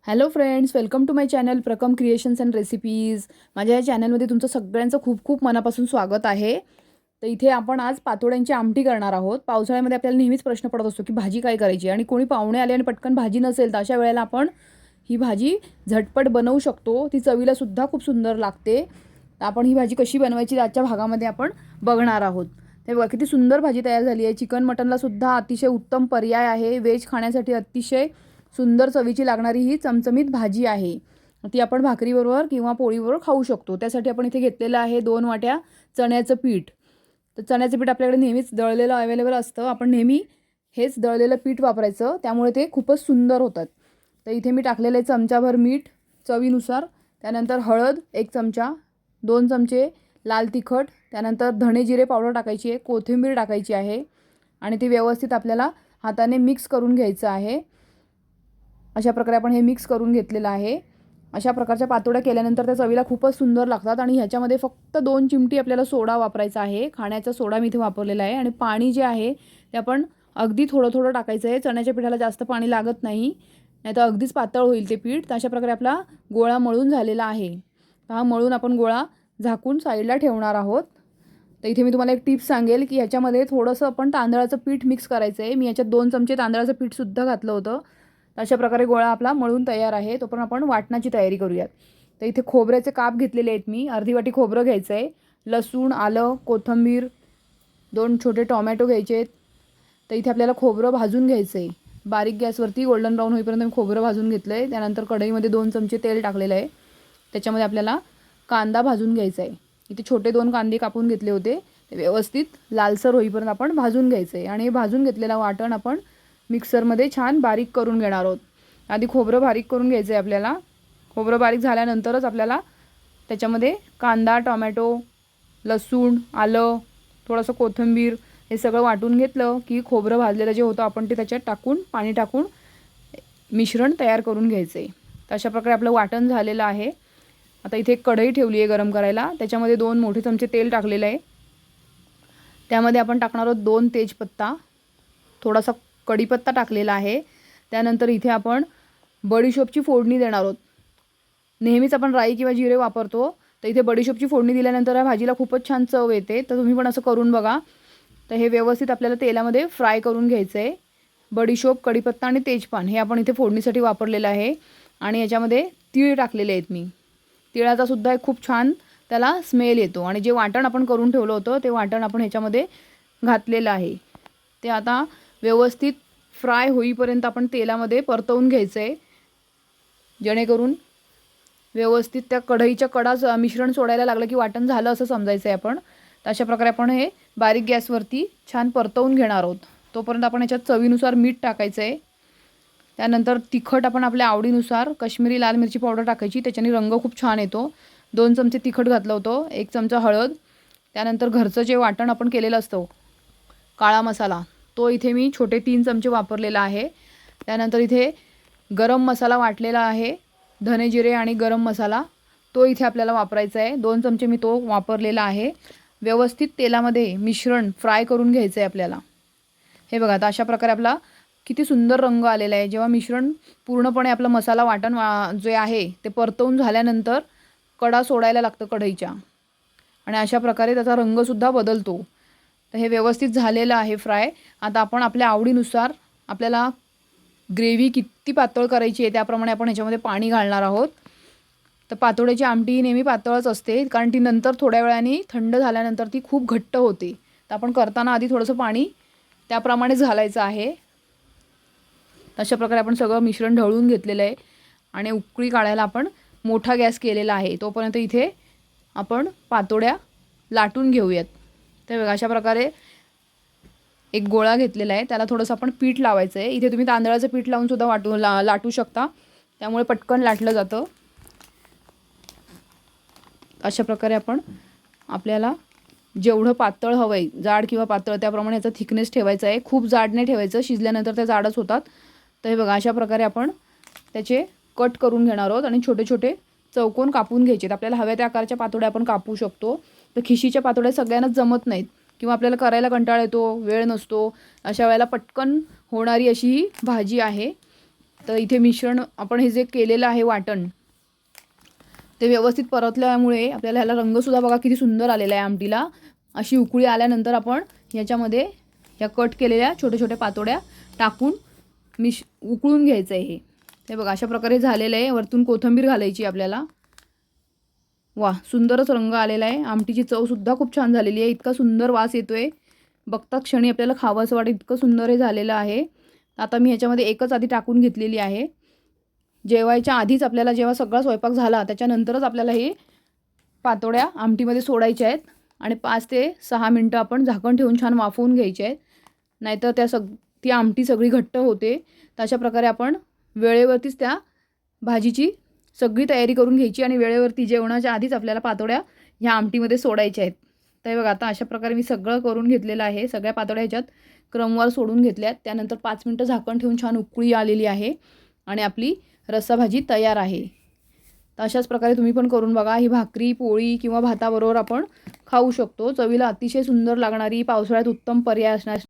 Hello friends, welcome to my channel Prakam creations and recipes. माझ्या या चॅनलमध्ये तुमचं सगळ्यांचं खूप खूप मनापासून स्वागत आहे. तर इथे आपण आज पातोड्यांची आमटी करणार आहोत. पावसाळ्यामध्ये आपल्याला नेहमीच प्रश्न पडत असतो की भाजी काय करायची, आणि कोणी पाहुणे आले आणि पटकन भाजी नसेल तर अशा वेळेला आपण ही भाजी झटपट बनवू शकतो. ती चवीलासुद्धा खूप सुंदर लागते. तर आपण ही भाजी कशी बनवायची आजच्या भागामध्ये आपण बघणार आहोत. ते बघा किती सुंदर भाजी तयार झाली आहे. चिकन मटनलासुद्धा अतिशय उत्तम पर्याय आहे. व्हेज खाण्यासाठी अतिशय सुंदर चवीची लागणारी ही चमचमीत भाजी आहे. ती आपण भाकरीबरोबर किंवा पोळीबरोबर खाऊ शकतो. त्यासाठी आपण इथे घेतलेलं आहे 2 वाट्या चण्याचं पीठ. तर चण्याचं पीठ आपल्याकडे नेहमीच दळलेलं अवेलेबल असतं. आपण नेहमी हेच दळलेलं पीठ वापरायचं, त्यामुळे ते खूपच सुंदर होतात. तर इथे मी टाकलेलं आहे चमचाभर मीठ चवीनुसार, त्यानंतर हळद 1 चमचा, 2 चमचे लाल तिखट, त्यानंतर धणे जिरे पावडर टाकायची आहे, कोथिंबीर टाकायची आहे आणि ते व्यवस्थित आपल्याला हाताने मिक्स करून घ्यायचं आहे. अशा प्रकारे आपण हे मिक्स करून घेतलेलं आहे. अशा प्रकारच्या पातोड्या केल्यानंतर त्या चवीला खूपच सुंदर लागतात. आणि ह्याच्यामध्ये फक्त 2 चिमटी आपल्याला सोडा वापरायचा आहे. खाण्याचा सोडा मी इथे वापरलेला आहे. आणि पाणी जे आहे ते आपण अगदी थोडं थोडं टाकायचं आहे. चण्याच्या पिठाला जास्त पाणी लागत नाही, नाहीतर अगदीच पातळ होईल ते पीठ. तर अशा प्रकारे आपला गोळा मळून झालेला आहे. हा मळून आपण गोळा झाकून साईडला ठेवणार आहोत. तर इथे मी तुम्हाला एक टिप्स सांगेल की ह्याच्यामध्ये थोडंसं आपण तांदळाचं पीठ मिक्स करायचं आहे. मी याच्यात 2 चमचे तांदळाचं पीठसुद्धा घातलं होतं. अशा प्रकारे गोळा आपला मळून तयार आहे. तो पण आपण वाटण्याची तयारी करूयात. तर इथे खोबऱ्याचे काप घेतलेले आहेत मी. अर्धी वाटी खोबरं घ्यायचं आहे. लसूण, आलं, कोथिंबीर, 2 छोटे टोमॅटो घ्यायचे आहेत. तर इथे आपल्याला खोबरं भाजून घ्यायचं आहे. बारीक गॅसवरती गोल्डन ब्राऊन होईपर्यंत मी खोबरं भाजून घेतलं आहे. त्यानंतर कढईमध्ये 2 चमचे तेल टाकलेलं आहे. त्याच्यामध्ये आपल्याला कांदा भाजून घ्यायचा आहे. इथे छोटे 2 कांदे कापून घेतले होते. ते व्यवस्थित लालसर होईपर्यंत आपण भाजून घ्यायचं आहे. आणि हे भाजून घेतलेलं वाटण आपण मिक्सरमध्ये छान बारीक करून घेणार आहोत. आधी खोबरं बारीक करून घ्यायचं आहे आपल्याला. खोबरं बारीक झाल्यानंतरच आपल्याला त्याच्यामध्ये कांदा, टोमॅटो, लसूण, आलं, थोडंसं कोथिंबीर हे सगळं वाटून घेतलं की खोबरं भाजलेलं जे होतं आपण ते त्याच्यात टाकून पाणी टाकून मिश्रण तयार करून घ्यायचं आहे. तर अशा प्रकारे आपलं वाटण झालेलं आहे. आता इथे एक कढई ठेवली आहे गरम करायला. त्याच्यामध्ये 2 मोठे चमचे तेल टाकलेलं आहे. त्यामध्ये आपण टाकणार आहोत 2 तेजपत्ता, थोडासा कढीपत्ता टाकलेला आहे. त्यानंतर इथे आपण बडीशोपची फोडणी देणार आहोत. नेहमीच आपण राई किंवा जिरे वापरतो, तर इथे बडीशोपची फोडणी दिल्यानंतर या भाजीला खूपच छान चव येते. तर तुम्ही पण असं करून बघा. तर हे व्यवस्थित आपल्याला तेलामध्ये फ्राय करून घ्यायचं आहे. बडीशोप, कढीपत्ता आणि तेजपान हे आपण इथे फोडणीसाठी वापरलेलं आहे. आणि याच्यामध्ये तीळ टाकलेले आहेत मी. तिळाचा सुद्धा एक खूप छान त्याला स्मेल येतो. आणि जे वाटण आपण करून ठेवलं होतं ते वाटण आपण ह्याच्यामध्ये घातलेलं आहे. ते आता व्यवस्थित फ्राय होईपर्यंत आपण तेलामध्ये परतवून घ्यायचं आहे, जेणेकरून व्यवस्थित त्या कढईच्या कडा मिश्रण सोडायला लागलं की वाटण झालं असं समजायचं आहे आपण. तर अशा प्रकारे आपण हे बारीक गॅसवरती छान परतवून घेणार आहोत. तोपर्यंत आपण याच्यात चवीनुसार मीठ टाकायचं आहे. त्यानंतर तिखट आपण आपल्या आवडीनुसार काश्मीरी लाल मिरची पावडर टाकायची, त्याच्याने रंग खूप छान येतो. 2 चमचे तिखट घातलं होतं, 1 चमचा हळद, त्यानंतर घरचं जे वाटण आपण केलेलं असतं काळा मसाला, तो इथे मी छोटे 3 चमचे वापरलेला आहे. त्यानंतर इथे गरम मसाला वाटलेला आहे, धने जिरे आणि गरम मसाला, तो इथे आपल्याला वापरायचा आहे. 2 चमचे मी तो वापरलेला आहे. व्यवस्थित तेलामध्ये मिश्रण फ्राय करून घ्यायचं आहे आपल्याला. हे बघा, आता अशा प्रकारे आपला किती सुंदर रंग आलेला आहे. जेव्हा मिश्रण पूर्णपणे आपलं मसाला वाटण जे आहे ते परतवून झाल्यानंतर कडा सोडायला लागतं कढईच्या, आणि अशा प्रकारे त्याचा रंगसुद्धा बदलतो. तर हे व्यवस्थित झालेलं आहे फ्राय. आता आपण आपल्या आवडीनुसार आपल्याला ग्रेव्ही किती पातळ करायची आहे त्याप्रमाणे आपण ह्याच्यामध्ये पाणी घालणार आहोत. तर पातोड्याची आमटी ही नेहमी पातळच असते, कारण ती नंतर थोड्या वेळाने थंड झाल्यानंतर ती खूप घट्ट होते. तर आपण करताना आधी थोडंसं पाणी त्याप्रमाणेच घालायचं आहे. अशा प्रकारे आपण सगळं मिश्रण ढवळून घेतलेलं आहे आणि उकळी काढायला आपण मोठा गॅस केलेला आहे. तोपर्यंत इथे आपण पातोड्या लाटून घेऊयात. तर बघा, अशा प्रकारे एक गोळा घेतलेला आहे, त्याला थोडंसं आपण पीठ लावायचं आहे. इथे तुम्ही तांदळाचं पीठ लावूनसुद्धा लाटू शकता, त्यामुळे पटकन लाटलं जातं. अशा प्रकारे आपण आपल्याला जेवढं पातळ हवं आहे, जाड किंवा पातळ, त्याप्रमाणे याचा थिकनेस ठेवायचा आहे. खूप जाड नाही ठेवायचं, शिजल्यानंतर त्या जाडच होतात. तर हे बघा, अशा प्रकारे आपण त्याचे कट करून घेणार आहोत आणि छोटे छोटे चौकोन कापून घ्यायचे. आपल्याला हव्या त्या आकाराच्या पातोड्या आपण कापू शकतो. तर खिशीच्या पातोड्या सगळ्यांनाच जमत नाहीत किंवा आपल्याला करायला कंटाळा येतो, वेळ नसतो, अशा वेळेला पटकन होणारी अशी ही भाजी आहे. तर इथे मिश्रण आपण हे जे केलेलं आहे वाटण ते व्यवस्थित परतल्यामुळे आपल्याला ह्याला रंगसुद्धा बघा किती सुंदर आलेला आहे आमटीला. अशी उकळी आल्यानंतर आपण ह्याच्यामध्ये ह्या कट केलेल्या छोट्या छोट्या पातोड्या टाकून उकळून घ्यायचं आहे. हे बघा अशा प्रकारे झालेलं आहे. वरतून कोथिंबीर घालायची आपल्याला. वा, सुंदरच रंग आलेला आहे. आमटीची चवसुद्धा खूप छान झालेली आहे. इतका सुंदर वास येतो आहे, बघता क्षणी आपल्याला खावंसं वाटतं, इतकं सुंदर हे झालेलं आहे. आता मी ह्याच्यामध्ये एकच आधी टाकून घेतलेली आहे. जेवायच्या आधीच आपल्याला जेव्हा सगळा स्वयंपाक झाला त्याच्यानंतरच आपल्याला हे पातोड्या आमटीमध्ये सोडायच्या आहेत आणि 5 ते 6 मिनटं आपण झाकण ठेवून छान वाफवून घ्यायचे आहेत. नाहीतर ती आमटी सगळी घट्ट होते. तर अशा प्रकारे आपण वेळेवरतीच त्या भाजीची सगळी तयारी करून घ्यायची आणि वेळेवरती जेवणाच्या आधीच आपल्याला पातोड्या ह्या आमटीमध्ये सोडायच्या आहेत. तर बघा आता अशा प्रकारे मी सगळं करून घेतलेलं आहे. सगळ्या पातोड्या ह्याच्यात क्रमवार सोडून घेतल्यात. त्यानंतर 5 मिनटं झाकण ठेवून छान उकळी आलेली आहे आणि आपली रस्साभाजी तयार आहे. तर अशाच प्रकारे तुम्ही पण करून बघा. ही भाकरी, पोळी किंवा भाताबरोबर आपण खाऊ शकतो. चवीला अतिशय सुंदर लागणारी, पावसाळ्यात उत्तम पर्याय असणार